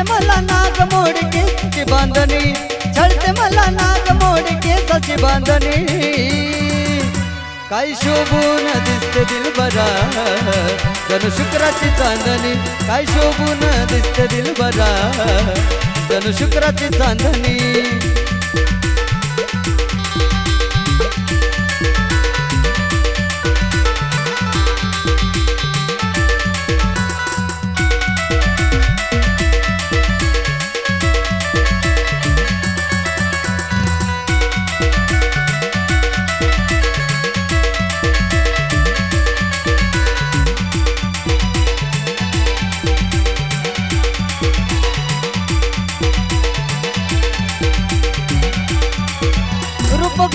छळते मला नाग मोड केसाची बांधणी छळते मला नाग मोड केसाची बांधणी काय शोभून दिसते दिलबरा जणू शुक्राची चांदणी काय शोभून दिसते दिलबरा जणू शुक्राची चांदणी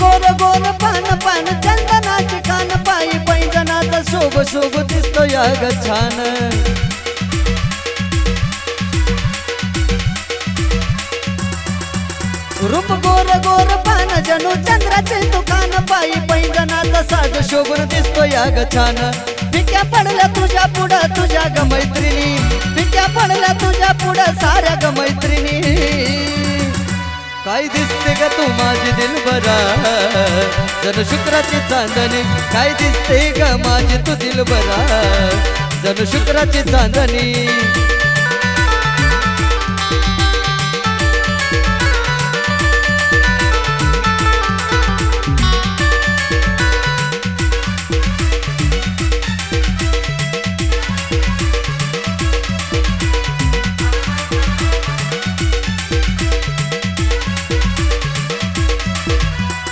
गोर गोर पान पान चंदनाचे कान पायी पैंजनाचा शोभ शोभ दिसतो या ग छान रूप गोर गोर पान जणू चंद्राचे दुकान पायी पैंजनाचा साज शोभून दिसतो या ग छान फिक्या पडल्या तुझ्या पुढं तुझ्या ग मैत्रिणी फिक्या पडल्या तुझ्या पुढं साऱ्या ग मैत्रिणी काय दिसते ग तू माझी दिलबरा जणू शुक्राची चांदणी काय दिसते ग माझी तू दिलबरा जणू शुक्राची चांदणी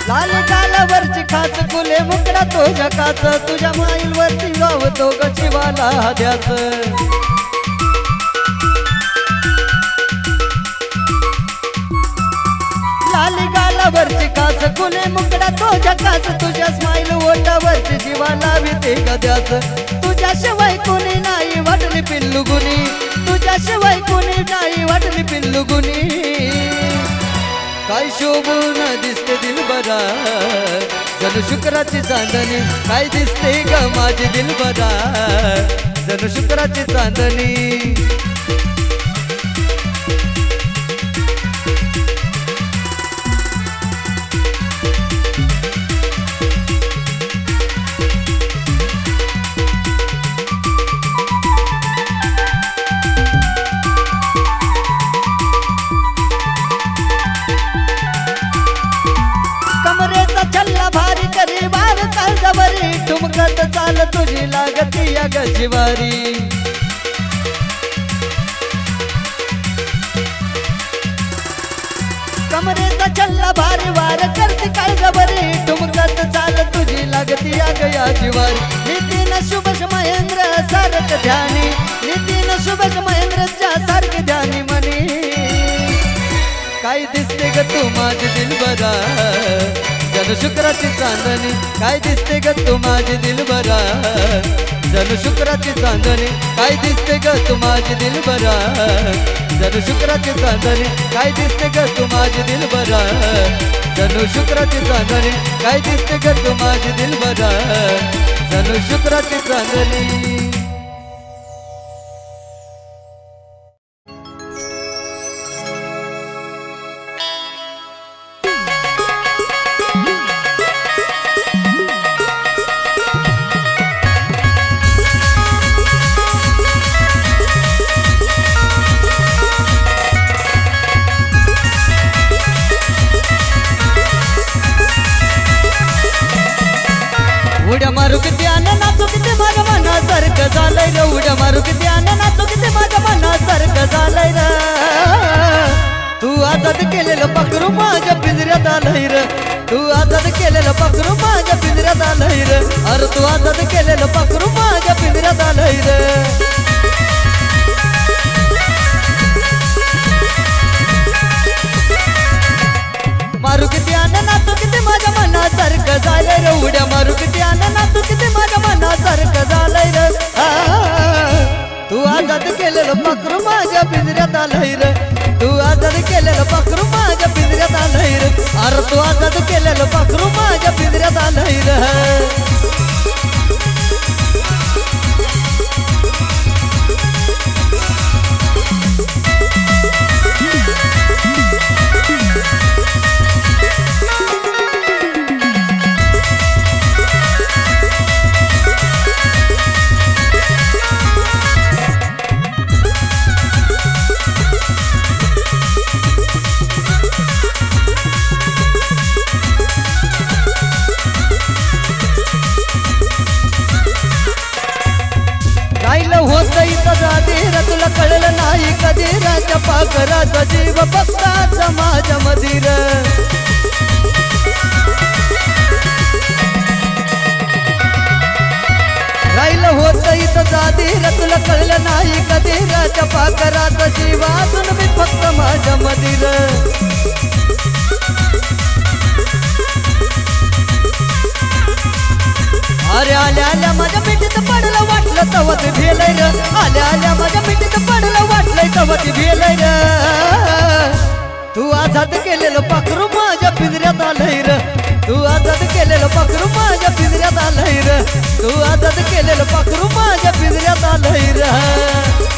लाल गालावरची खाच फुले मुकडा तो जकाच तुझ्या माईलवरती गावतो ग शिवाला ध्यास लाल गालावरची खाच फुले मुकडा तो जकाच तुझ्या स्माईल ओटावरची जीवाला विते ग ध्यास तुझ्याशिवाय कोणी नाही वाटली पिल्लू गुणी तुझ्याशिवाय कोणी नाही वाटली पिल्लू गुणी काय शोभून दिसते दिलबरा जणू शुक्राची चांदणी काय दिसते ग माझी दिलबरा जणू शुक्राची चांदणी ठुमकत चाल तुझी लागती या गजिवारी कमरेचा छल्ला भारी वार करते काय जबरी ठुमकत चाल तुझी लागती या गया जिवारी नितीन शुभश महेंद्र सारख ध्यानी नितीन शुभश महेंद्रच्या सारखे ध्यानी मनी काय दिसते ग तू माझी दिलबरा जणू शुक्राची चांदणी काय दिसते ग तू माझी दिलबरा जणू शुक्राची चांदणी काय दिसते ग तू माझी दिलबरा जणू शुक्राची चांदणी काय दिसते ग तू माझी दिलबरा जणू शुक्राची चांदणी काय दिसते ग तू माझी दिलबरा जणू शुक्राची चांदणी उड्या मारू किती आनंद नाचू किती माझ्या मनासारखं झालंय रे उड्या मारू किती आनंद नाचू किती माझ्या मनासारखं झालंय रे तू आजाद केलेलं पाखरू माझ्या पिंजऱ्यात आलंय रे तू आजाद केलेलं पाखरू माझ्या पिंजऱ्यात आलंय रे अरे तू आजाद केलेलं पाखरू माझ्या पिंजऱ्यात आलंय रे मारू किती आनंद नाचू किती माझ्या मनासारखं झालंय रे उड्या मारू किती आनंद नाचू किती माझ्या मनासारखं झालंय रे तू आजाद केलेलं पाखरू माझ्या पिंजऱ्यात आलंय रे तू आजाद केलेलं पाखरू माझ्या पिंजऱ्यात आलंय रे अरे तू आजाद केलेलं पाखरू माझ्या पिंजऱ्यात आलंय रे पाखराचा जीव भक्ताचा माझ्या मधीर राहिलं होत इथं जाधीर तुला कळलं नाही कधी राजा पाखराचा जीव अजून मी फक्त माझ्या मधीर अरे आल्या आल्या माझ्या मिठीत पडलं वाटलं तव ते भेलय र आल्या आल्या माझ्या मिठीत पडलं वाटलंय तव ते भेलय र तू आझाद केलेलं पाखरू माझ्या पिंजऱ्यात आलंय र तू आझाद केलेलं पाखरू माझ्या पिंजऱ्यात आलंय र तू आझाद केलेलं पाखरू माझ्या पिंजऱ्यात आलंय र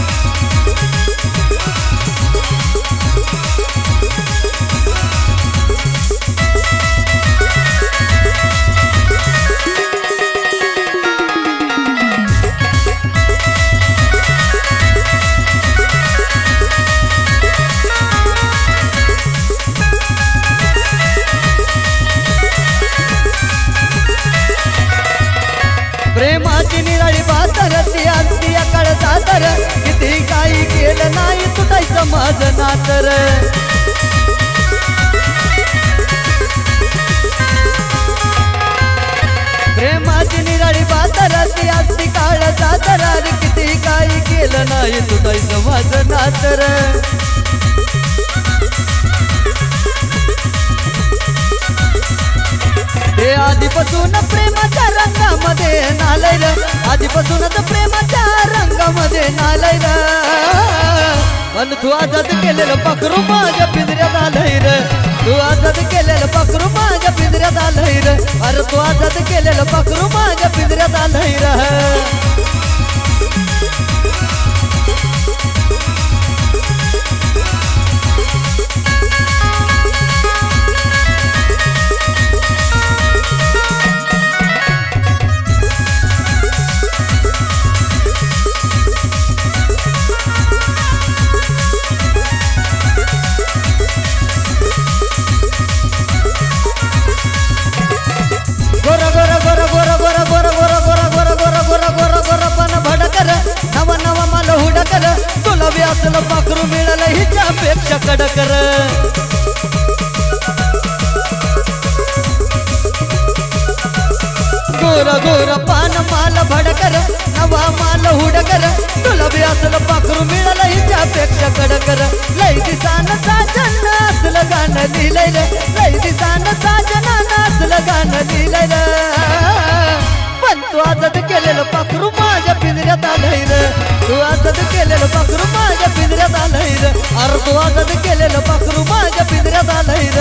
प्रेमाची निराळी बातर ती असती अकळ जातर किती काही केलं नाही तुटायचं माझं नातर प्रेमाची निराळी बातर ती असती काळ जातर किती काही केलं नाही तुटायचं माझं नातर हे आधीपासून प्रेमाच्या रंगामध्ये नालय र आधीपासूनच प्रेमाच्या रंगामध्ये नालय र पण तू आझाद केलेलं पाखरू माझ्या पिंजऱ्यात आलंय र तू आझाद केलेलं पाखरू माझ्या पिंजऱ्यात आलंय र अरे तू आझाद केलेलं पाखरू माझ्या पिंजऱ्यात आलंय र असलं पाखरू मिळालं हिच्यापेक्षा कडकर गोरा गोरा पान माल भडकर नवा माल हुडकर तुला बी असलं पाखरू मिळालं हिच्यापेक्षा कडकर लय दिसानं साजन असलं गाणं लिहिलंय लय दिसानं साजनानं असलं गाणं लिहिलंय पण तू आझाद केलेलं पाखरू माझ्या पिंजऱ्यात आलंय र तू आझाद केलेलं पाखरू माझ्या पिंजऱ्यात आलंय र अरे तू आझाद केलेलं पाखरू माझ्या पिंजऱ्यात आलंय र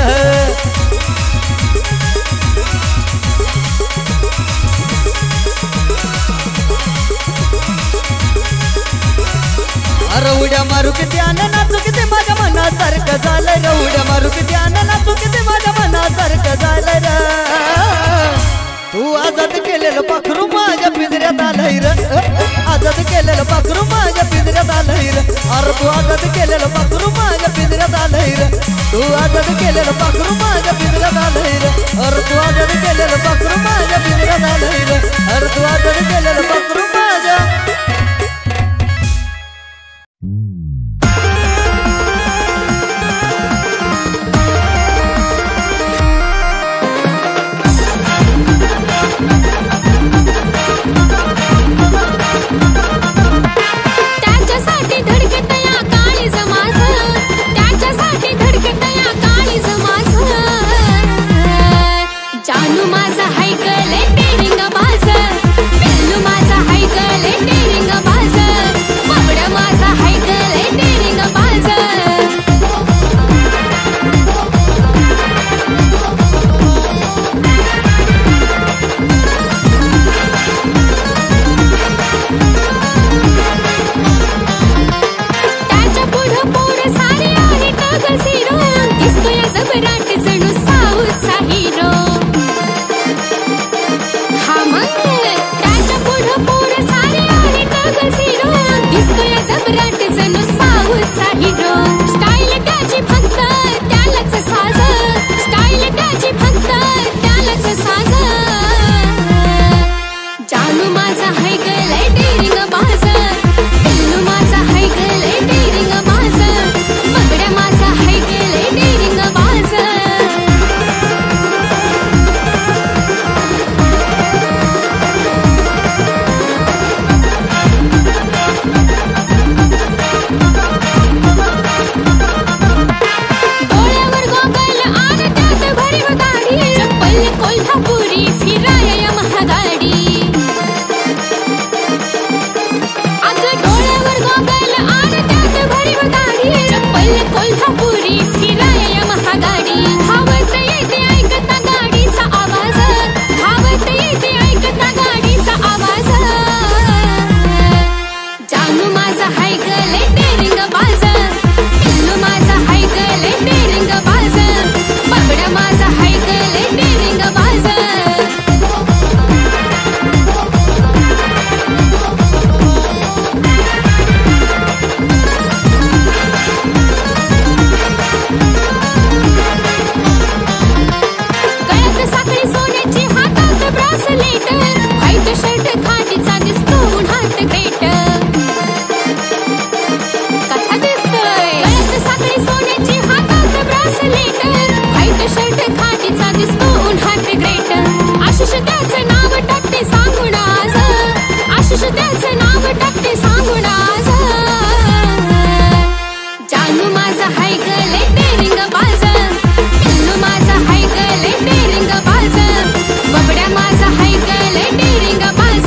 अरे उड्या मारू किती आन नाचू किती माझ्या मनासारखं झालंय र उड्या मारू किती आन नाचू किती माझ्या मनासारखं झालंय र तू आझाद केलेलं पाखरू माझ्या पिंजऱ्यात आलंय र आझाद केलेलं पाखरू माझ्या पिंजऱ्यात आलंय र अरे तू आझाद केलेलं पाखरू माझ्या पिंजऱ्यात आलंय र तू आझाद केलेलं पाखरू माझ्या पिंजऱ्यात आलंय र अरे तू आझाद केलेलं पाखरू माझ्या पिंजऱ्यात आलंय र अरे तू आझाद केलेलं पाखरू माझ्या जानू माझा हायकले पेरिंग माझ पिल्लू माझा तास लेट व्हाईट शर्ट खाकीचा दिसतो उन्हात ग्रेट आशिष त्याचं नाव टाकते सांगून आज आशिष त्याचं नाव टाकते सांगून आज जानू माझा हाय गले डेरिंग बाज पिल्लू माझा हाय गले डेरिंग बाज बबड्या माझा हाय गले डेरिंग बाज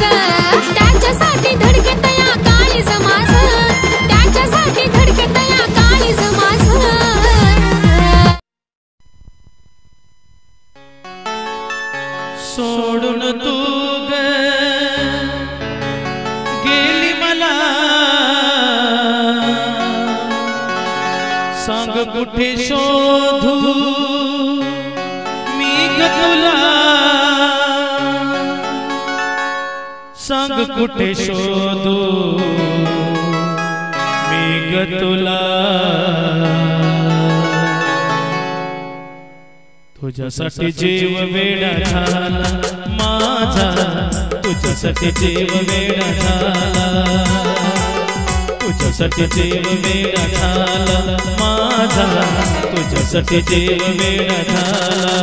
त्याच्यासाठी धडकत या काळीज माझ त्याच्यासाठी धडकत या काळीज माझ सोडून तू ग गेली मला सांग कुठे शोधू मी ग तुला सांग कुठे शोधू मी ग तुला तुझ्यासाठी जीव वेडा झाला माझा तुझ्यासाठी जीव वेडा झाला तुझ्यासाठी जीव वेडा झाला माझा तुझ्यासाठी जीव वेडा झाला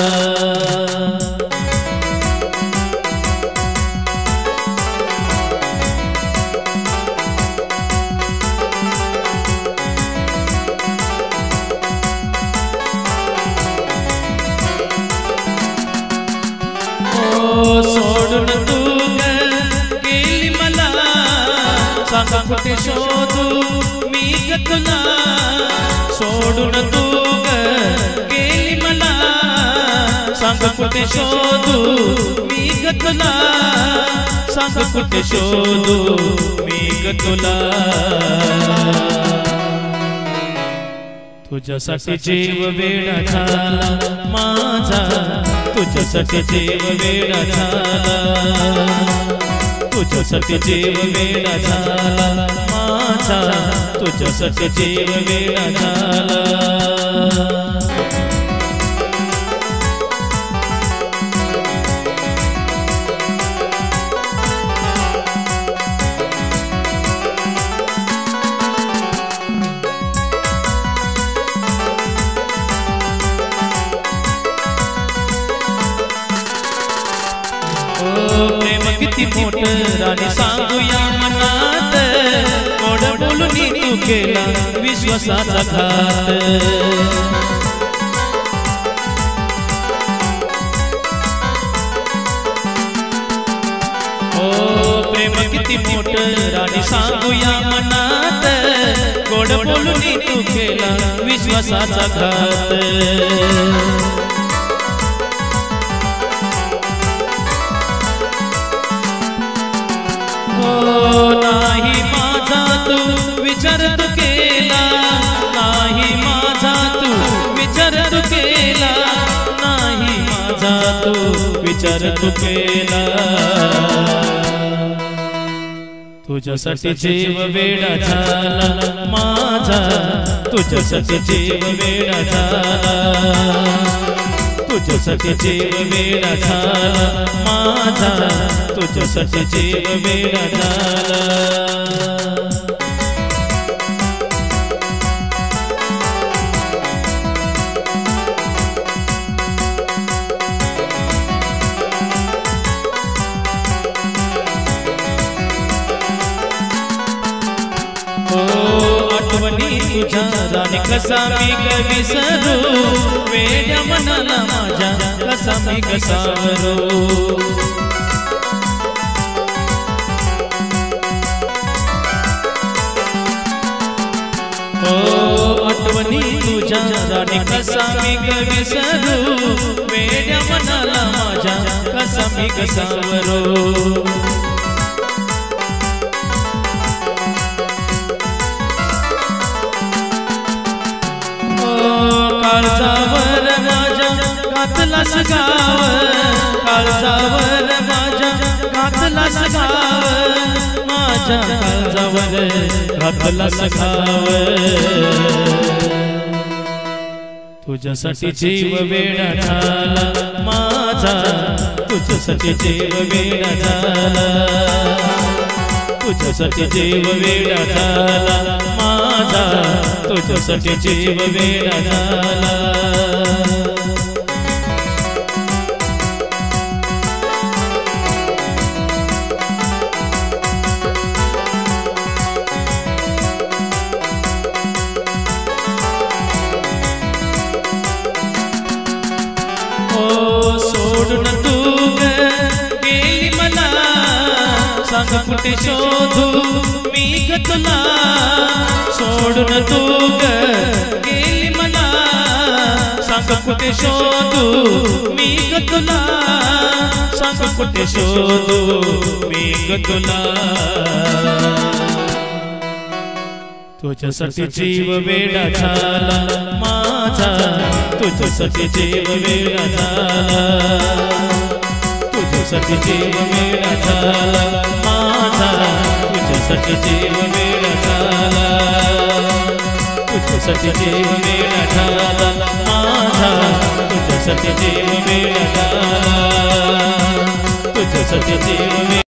सोडून तू गेली मला सांग कुठे शोधू मी ग तुला सोडून तू गेली मला सांग कुठे शोधू मी ग तुला सांग कुठे शोधू मी ग तुला तुझ्यासाठी जीव वेडा झाला माझा तुझ्यासाठी जीव वेडा झाला तुझ्यासाठी जीव वेडा झाला माझा तुझ्यासाठी जीव वेडा झाला किती मोठं राणी सांगूया मनात गोड बोलून तू केला विश्वासाचा घात ओ प्रेम किती मोठं राणी सांगूया मनात गोड बोलून तू केला विश्वासाचा घात नाही माझा तू विचार तू केला नाही माझा तू विचार तू केला नाही माझा तू विचार तू केला तुझ्यासाठी जीव वेडा झाला माझा तुझ्यासाठी जीव वेडा झाला तुझ्यासाठी जीव वेडा झाला माझा तुझ्यासाठी जीव वेडा झाला आठवणी तुझ्या राणी कसा मी ग विसरू वेड्या मनाला माझ्या कसा मी ग सावरू आठवणी तुझ्या राणी कसा मी ग विसरू वेड्या मनाला माझ्या कसा मी ग सावरू काळजावर माझ्या घातलास गाव काळजावर माझ्या घातलास गाव माझ्या काळजावर घातलास गाव तुझ्यासाठी जीव वेडा झाला माझा तुझ्यासाठी जीव वेडा झाला तुझ्यासाठी जीव वेडा झाला माझा तुझ्यासाठी जीव वेडा झाला सोडून तू गेली मला सांग कुठे शोधू मी ग तुला सोडून तू गेली मला सांग कुठे शोधू मी ग तुला सांग कुठे शोधू मी ग तुला तुझ्यासाठी जीव वेडा झाला माझा तुझ्यासाठी जीव वेडा झाला तुझ्यासाठी जीव वेडा झाला माझा तुझ्यासाठी जीव वेडा झाला तुझ्यासाठी जीव वेडा झाला माझा तुझ्यासाठी जीव वेडा झाला तुझ्यासाठी जीव